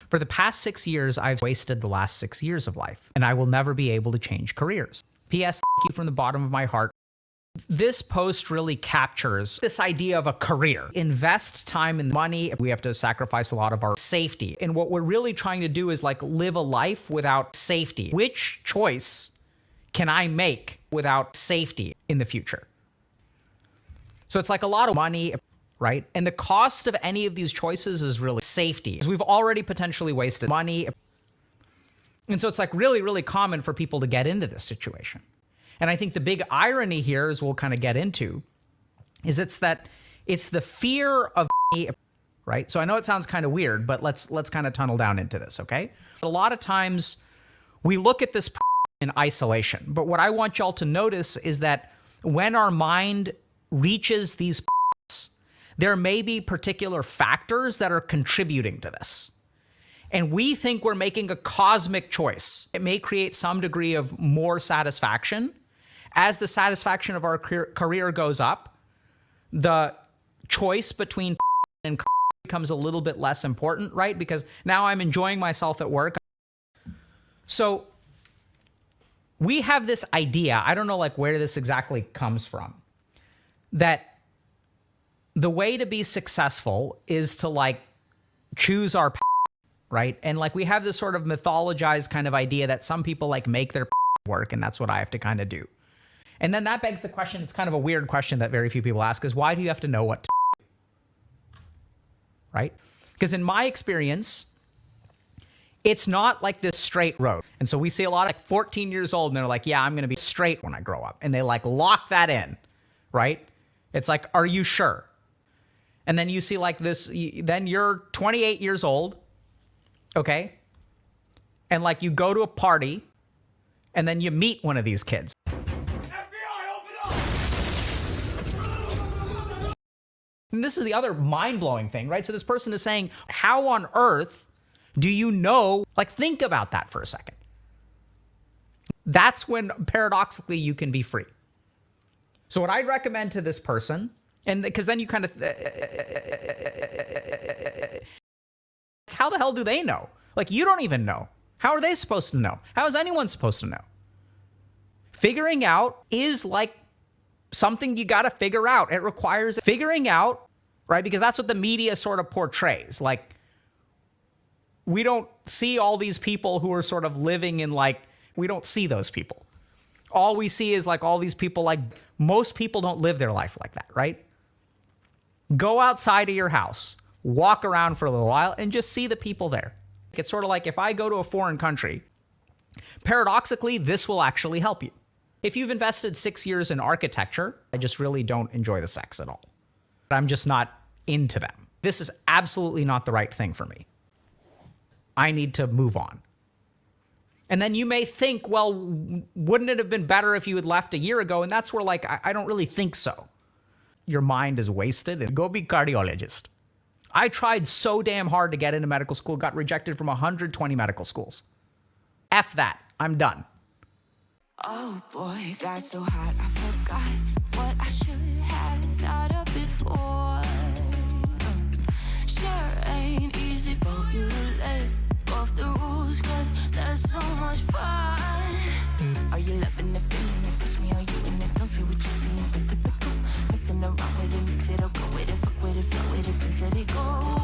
For the past 6 years, I've wasted the last 6 years of life, and I will never be able to change careers. P.S. Thank you from the bottom of my heart. This post really captures this idea of a career. Invest time and money. We have to sacrifice a lot of our safety. And what we're really trying to do is like live a life without safety. Which choice can I make without safety in the future? So it's like a lot of money, right? And the cost of any of these choices is really safety. Because we've already potentially wasted money. And so it's like really, really common for people to get into this situation. And I think the big irony here, as we'll kind of get into, is it's the fear of right? So I know it sounds kind of weird, but let's kind of tunnel down into this, okay? A lot of times we look at this in isolation, but what I want y'all to notice is that when our mind reaches these there may be particular factors that are contributing to this. And we think we're making a cosmic choice. It may create some degree of more satisfaction. As the satisfaction of our career goes up, the choice between and becomes a little bit less important, right? Because now I'm enjoying myself at work. So we have this idea, I don't know like where this exactly comes from, that the way to be successful is to like choose our right? And like we have this sort of mythologized kind of idea that some people like make their work and that's what I have to kind of do. And then that begs the question, it's kind of a weird question that very few people ask, is why do you have to know what to do? Right? Because in my experience, it's not like this straight road. And so we see a lot of like 14 years old and they're like, yeah, I'm going to be straight when I grow up. And they like lock that in, right? It's like, are you sure? And then you see like this, then you're 28 years old, okay? And like you go to a party and then you meet one of these kids. And this is the other mind-blowing thing, right? So this person is saying, how on earth do you know? Like, think about that for a second. That's when, paradoxically, you can be free. So what I'd recommend to this person, and because then you kind of, how the hell do they know? Like, you don't even know. How are they supposed to know? How is anyone supposed to know? Figuring out is like something you got to figure out. It requires figuring out, right? Because that's what the media sort of portrays. Like, we don't see all these people who are sort of living in like, we don't see those people. All we see is like all these people, like most people don't live their life like that, right? Go outside of your house, walk around for a little while and just see the people there. It's sort of like if I go to a foreign country, paradoxically, this will actually help you. If you've invested 6 years in architecture, I just really don't enjoy the sex at all. I'm just not into them. This is absolutely not the right thing for me. I need to move on. And then you may think, well, wouldn't it have been better if you had left a year ago? And that's where like, I don't really think so. Your mind is wasted and go be cardiologist. I tried so damn hard to get into medical school, got rejected from 120 medical schools. F that, I'm done. Oh boy, got so hot, I forgot what I should have thought of before. Sure ain't easy for you to let go of the rules, cause that's so much fun. Are you loving the feeling that touch me? Are you in it? Don't see what you're seeing, but typical. Messing around with it, mix it up, go with it, fuck with it, flow with it, please let it go.